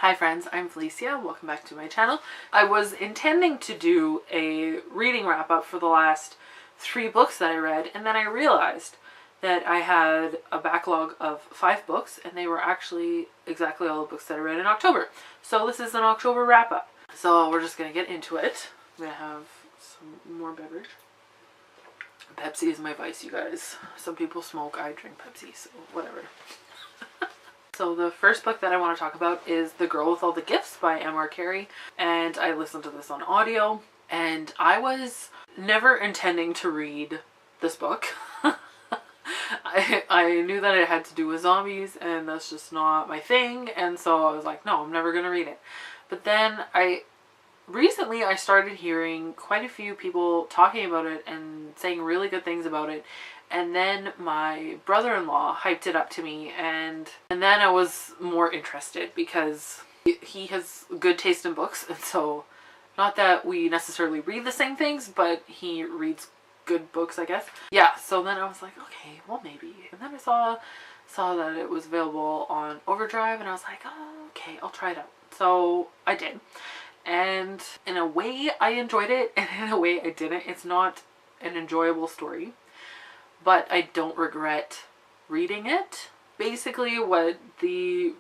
Hi friends, I'm Felicia. Welcome back to my channel. I was intending to do a reading wrap up for the last 3 books that I read, and then I realized that I had a backlog of 5 books, and they were actually exactly all the books that I read in October. So this is an October wrap up. So we're just gonna get into it. I'm gonna have some more beverage. Pepsi is my vice, you guys. Some people smoke, I drink Pepsi, so whatever. So the first book that I want to talk about is The Girl with All the Gifts by M.R. Carey, and I listened to this on audio, and I was never intending to read this book. I knew that it had to do with zombies, and that's just not my thing, and so I was like, no, I'm never going to read it. But then recently I started hearing quite a few people talking about it and saying really good things about it. And then my brother-in-law hyped it up to me, and then I was more interested because he has good taste in books, and so not that we necessarily read the same things, but he reads good books, I guess. Yeah, so then I was like, okay, well maybe. And then I saw that it was available on Overdrive, and I was like, oh, okay, I'll try it out. So I did. And in a way I enjoyed it, and in a way I didn't. It's not an enjoyable story, but I don't regret reading it. Basically what the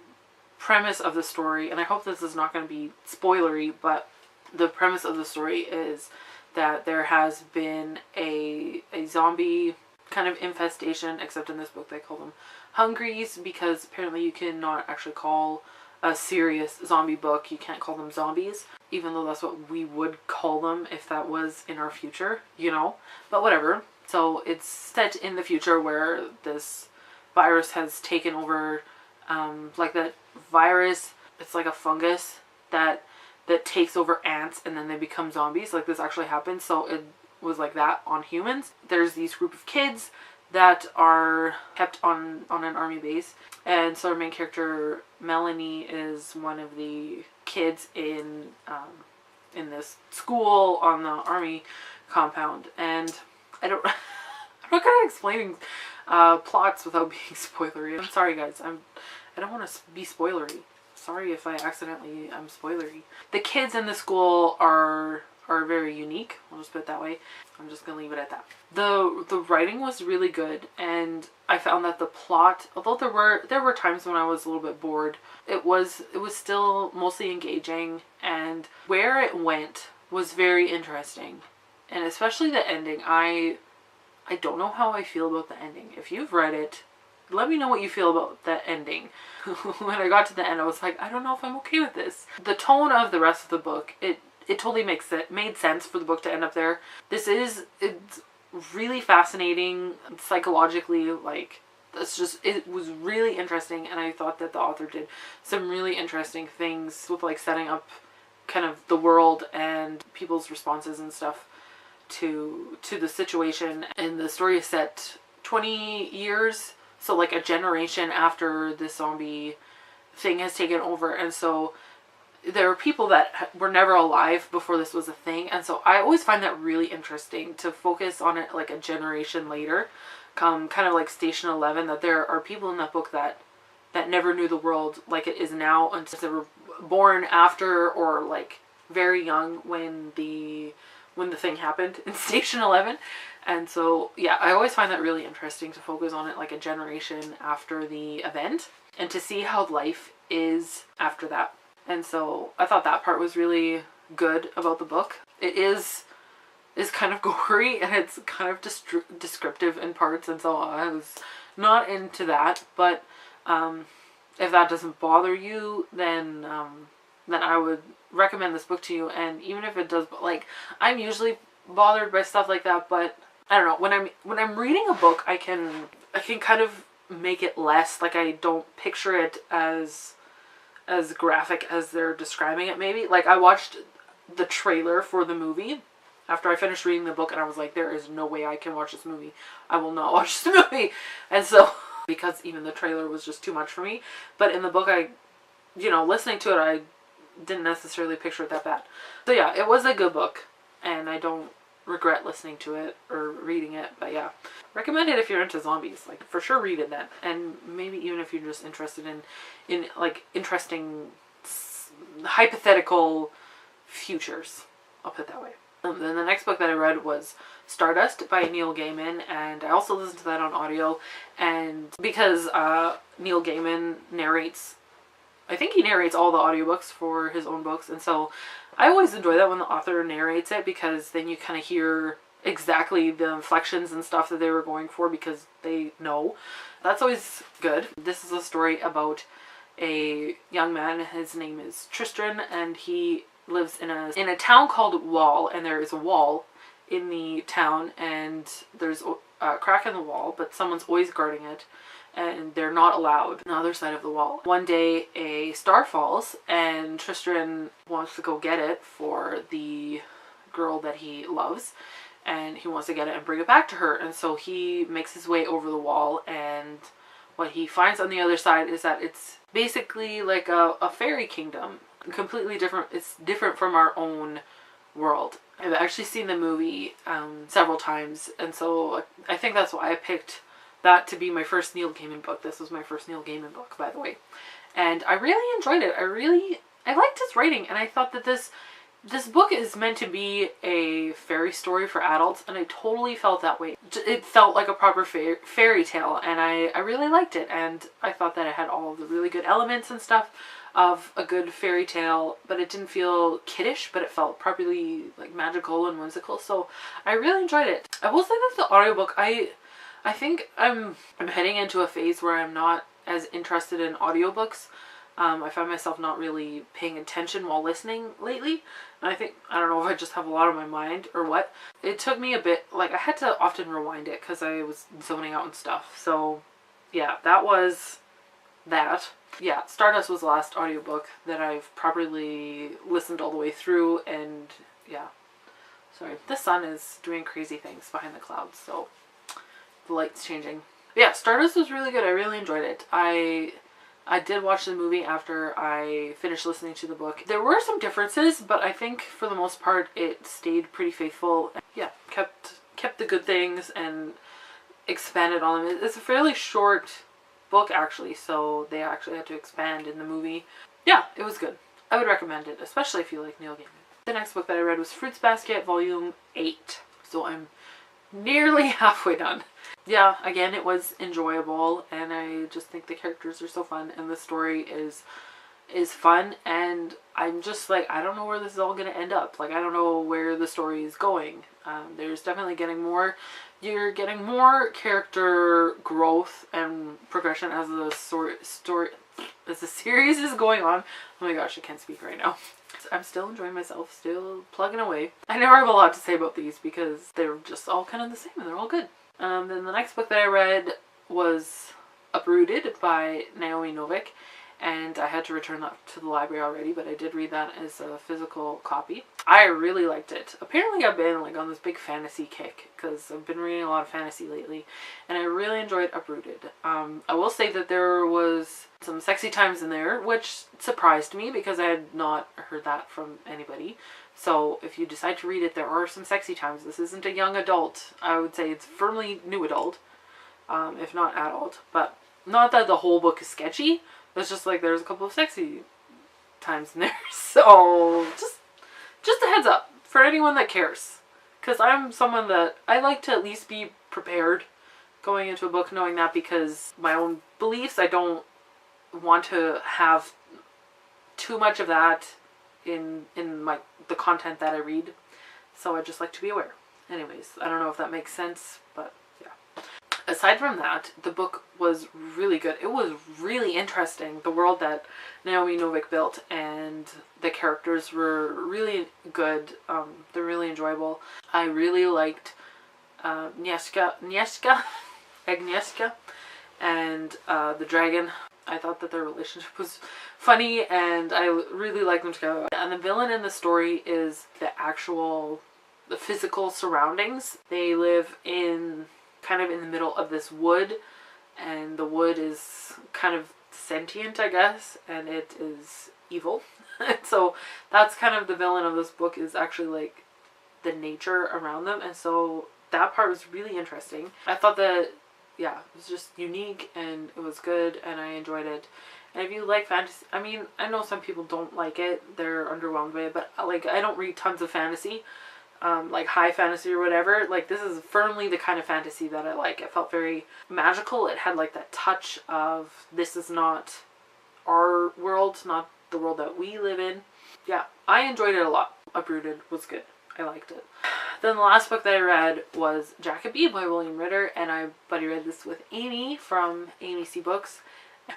premise of the story, and I hope this is not going to be spoilery, but the premise of the story is that there has been a zombie kind of infestation, except in this book they call them hungries, because apparently you cannot actually call a serious zombie book, you can't call them zombies, even though that's what we would call them if that was in our future, you know, but whatever. So it's set in the future where this virus has taken over, like that virus, it's like a fungus that takes over ants and then they become zombies. Like this actually happened, so it was like that on humans. There's these group of kids that are kept on an army base, and so our main character Melanie is one of the kids in this school on the army compound. And I'm not good at explaining plots without being spoilery. I'm sorry guys, I don't want to be spoilery. Sorry if I accidentally am spoilery. The kids in the school are very unique. I'll just put it that way. I'm just gonna leave it at that. The writing was really good, and I found that the plot, although there were times when I was a little bit bored, it was still mostly engaging, and where it went was very interesting. And especially the ending. I don't know how I feel about the ending. If you've read it, let me know what you feel about that ending. When I got to the end, I was like, I don't know if I'm okay with this. The tone of the rest of the book, it totally made sense for the book to end up there. It's really fascinating psychologically. Like, it was really interesting, and I thought that the author did some really interesting things with like setting up kind of the world and people's responses and stuff to the situation. And the story is set 20 years, so like a generation after this zombie thing has taken over. And so there are people that were never alive before this was a thing, and so I always find that really interesting to focus on it like a generation later, kind of like Station 11, that there are people in that book that never knew the world like it is now until they were born after, or like very young when the thing happened in Station 11. And so yeah, I always find that really interesting to focus on it like a generation after the event, and to see how life is after that. And so I thought that part was really good about the book. It is kind of gory, and it's kind of descriptive in parts, and so I was not into that. But if that doesn't bother you, then I would recommend this book to you. And even if it does, like, I'm usually bothered by stuff like that, but I don't know, when I'm reading a book, I can kind of make it less, like, I don't picture it as graphic as they're describing it. Maybe like I watched the trailer for the movie after I finished reading the book, and I was like, there is no way I can watch this movie. I will not watch this movie. And so because even the trailer was just too much for me, but in the book, listening to it, I didn't necessarily picture it that bad. So yeah, it was a good book, and I don't regret listening to it or reading it. But yeah, recommend it if you're into zombies. Like, for sure read it then. And maybe even if you're just interested in like interesting hypothetical futures. I'll put it that way. Then the next book that I read was Stardust by Neil Gaiman, and I also listened to that on audio. And because Neil Gaiman narrates, I think he narrates all the audiobooks for his own books, and so I always enjoy that when the author narrates it, because then you kind of hear exactly the inflections and stuff that they were going for, because they know. That's always good. This is a story about a young man. His name is Tristan, and he lives in a town called Wall, and there is a wall in the town, and there's a crack in the wall, but someone's always guarding it, and they're not allowed on the other side of the wall. One day a star falls, and Tristan wants to go get it for the girl that he loves, and he wants to get it and bring it back to her. And so he makes his way over the wall, and what he finds on the other side is that it's basically like a fairy kingdom. Completely different. It's different from our own world. I've actually seen the movie several times, and so I think that's why I picked that to be my first Neil Gaiman book. This was my first Neil Gaiman book, by the way. And I really enjoyed it. I liked his writing, and I thought that this book is meant to be a fairy story for adults, and I totally felt that way. It felt like a proper fairy tale, and I really liked it, and I thought that it had all of the really good elements and stuff of a good fairy tale, but it didn't feel kiddish, but it felt properly like magical and whimsical, so I really enjoyed it. I will say that the audiobook, I think I'm heading into a phase where I'm not as interested in audiobooks. I find myself not really paying attention while listening lately. And I don't know if I just have a lot on my mind or what. It took me a bit, like I had to often rewind it because I was zoning out and stuff. So yeah, that was that. Yeah, Stardust was the last audiobook that I've properly listened all the way through, and yeah. Sorry, the sun is doing crazy things behind the clouds, so the light's changing. But yeah, Stardust was really good. I really enjoyed it. I did watch the movie after I finished listening to the book. There were some differences, but I think for the most part it stayed pretty faithful. Yeah, kept the good things and expanded on them. It's a fairly short book actually, so they actually had to expand in the movie. Yeah, it was good. I would recommend it, especially if you like Neil Gaiman. The next book that I read was Fruits Basket Volume 8. So I'm nearly halfway done. Yeah, again, it was enjoyable, and I just think the characters are so fun, and the story is fun, and I'm just like, I don't know where this is all going to end up. Like, I don't know where the story is going. There's definitely you're getting more character growth and progression as the series is going on. Oh my gosh, I can't speak right now. I'm still enjoying myself, still plugging away. I never have a lot to say about these because they're just all kind of the same and they're all good. Then the next book that I read was Uprooted by Naomi Novik, and I had to return that to the library already, but I did read that as a physical copy. I really liked it. Apparently I've been like on this big fantasy kick because I've been reading a lot of fantasy lately, and I really enjoyed Uprooted. I will say that there was some sexy times in there, which surprised me because I had not heard that from anybody. So if you decide to read it, there are some sexy times. This isn't a young adult. I would say it's firmly new adult, if not adult. But not that the whole book is sketchy. It's just like there's a couple of sexy times in there. So just a heads up for anyone that cares. Because I'm someone that I like to at least be prepared going into a book knowing that, because my own beliefs, I don't want to have too much of that in the content that I read. So I just like to be aware. Anyways, I don't know if that makes sense, but yeah. Aside from that, the book was really good. It was really interesting, the world that Naomi Novik built, and the characters were really good. They're really enjoyable. I really liked Agnieszka, and the dragon. I thought that their relationship was funny, and I really liked them together. And the villain in the story is the physical surroundings. They live kind of in the middle of this wood, and the wood is kind of sentient, I guess, and it is evil. So that's kind of the villain of this book, is actually like the nature around them, and so that part was really interesting. I thought that, yeah, it was just unique, and it was good, and I enjoyed it. And if you like fantasy, I mean, I know some people don't like it, they're underwhelmed by it, but like, I don't read tons of fantasy, like high fantasy or whatever. Like, this is firmly the kind of fantasy that I like. It felt very magical. It had like that touch of, this is not our world, not the world that we live in. Yeah, I enjoyed it a lot. Uprooted was good. I liked it. Then the last book that I read was Jacobi by William Ritter, and I buddy read this with Amy from Amy C Books.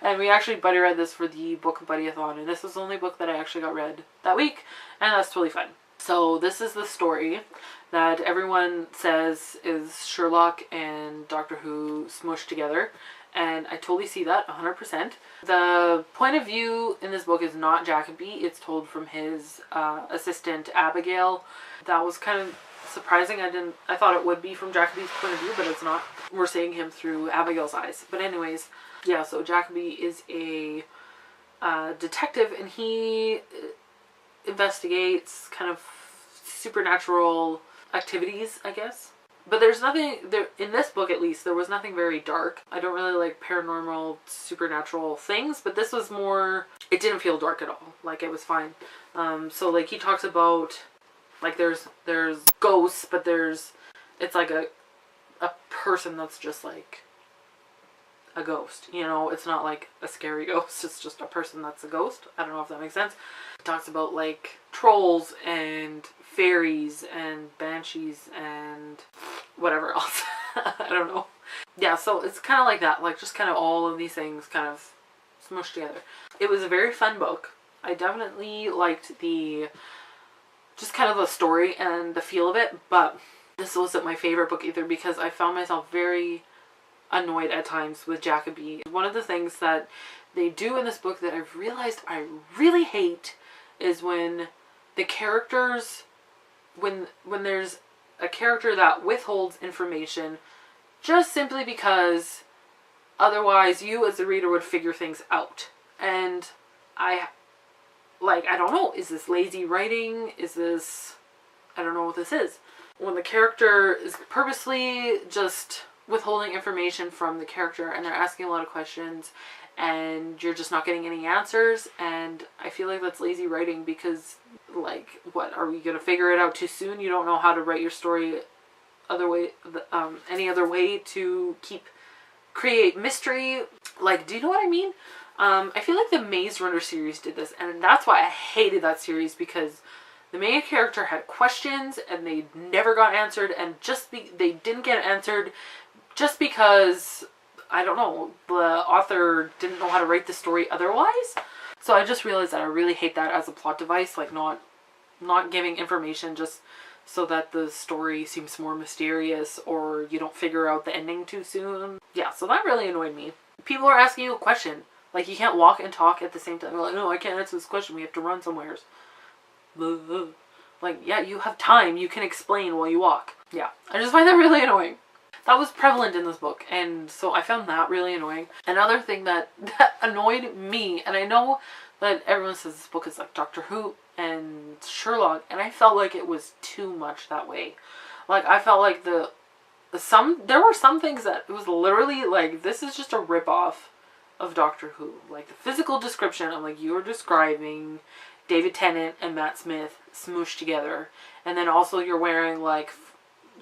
And we actually buddy read this for the Book Buddy-a-thon, and this was the only book that I actually got read that week, and that's totally fun. So this is the story that everyone says is Sherlock and Doctor Who smushed together, and I totally see that 100%. The point of view in this book is not Jacobi. It's told from his assistant Abigail. That was kind of surprising. I thought it would be from Jacobi's point of view, but it's not. We're seeing him through Abigail's eyes. But anyways, yeah, so Jacobi is a detective, and he investigates kind of supernatural activities, I guess. But there's nothing there in this book, at least there was nothing very dark. I don't really like paranormal supernatural things, but this was more, it didn't feel dark at all. Like, it was fine. So like, he talks about like there's ghosts, but it's like a person that's just like a ghost, you know. It's not like a scary ghost, it's just a person that's a ghost. I don't know if that makes sense. It talks about like trolls and fairies and banshees and whatever else. I don't know. Yeah, so it's kind of like that, like just kind of all of these things kind of smushed together. It was a very fun book. I definitely liked the just kind of the story and the feel of it, but this wasn't my favorite book either, because I found myself very annoyed at times with Jacobi. One of the things that they do in this book that I've realized I really hate is when the characters, when there's a character that withholds information just simply because otherwise you as the reader would figure things out. And I don't know, is this lazy writing? Is this, I don't know what this is. When the character is purposely just withholding information from the character and they're asking a lot of questions and you're just not getting any answers, and I feel like that's lazy writing, because like, what, are we gonna figure it out too soon? You don't know how to write your story any other way to create mystery. Like, do you know what I mean? I feel like the Maze Runner series did this, and that's why I hated that series, because the main character had questions and they never got answered, and they didn't get answered just because, I don't know, the author didn't know how to write the story otherwise. So I just realized that I really hate that as a plot device, like not giving information just so that the story seems more mysterious or you don't figure out the ending too soon. Yeah, so that really annoyed me. People are asking you a question. Like, you can't walk and talk at the same time. They're like, no, I can't answer this question. We have to run somewhere. Like, yeah, you have time. You can explain while you walk. Yeah, I just find that really annoying. That was prevalent in this book, and so I found that really annoying. Another thing that annoyed me, and I know that everyone says this book is like Doctor Who and Sherlock, and I felt like it was too much that way. Like, I felt like there were some things that it was literally like, this is just a rip-off of Doctor Who. Like, the physical description, I'm like, you're describing David Tennant and Matt Smith smooshed together, and then also you're wearing like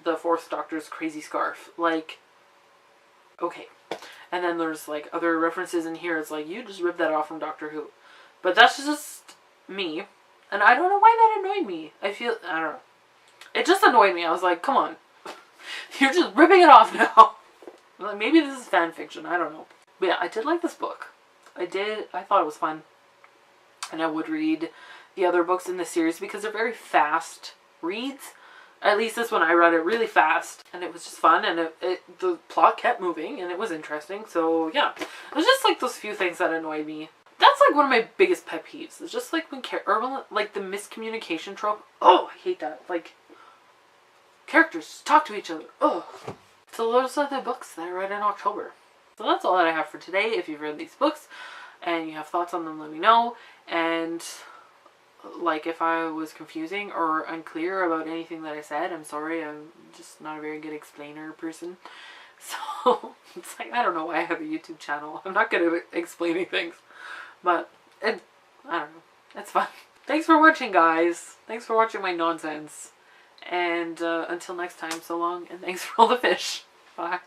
the Fourth Doctor's crazy scarf. Like, okay. And then there's like other references in here. It's like, you just ripped that off from Doctor Who. But that's just me. And I don't know why that annoyed me. I don't know. It just annoyed me. I was like, come on. You're just ripping it off now. Like, maybe this is fan fiction. I don't know. But yeah, I did like this book. I thought it was fun. And I would read the other books in the series because they're very fast reads. At least this one, I read it really fast, and it was just fun, and the plot kept moving, and it was interesting. So yeah, it was just like those few things that annoyed me. That's like one of my biggest pet peeves. It's just like when like the miscommunication trope. Oh, I hate that. Like, characters talk to each other. Oh. So those are the books that I read in October. So that's all that I have for today. If you've read these books and you have thoughts on them, let me know. And like, if I was confusing or unclear about anything that I said, I'm sorry. I'm just not a very good explainer person. So it's like, I don't know why I have a YouTube channel. I'm not good at explaining things. But I don't know. It's fun. Thanks for watching, guys. Thanks for watching my nonsense. And until next time, so long, and thanks for all the fish. Bye.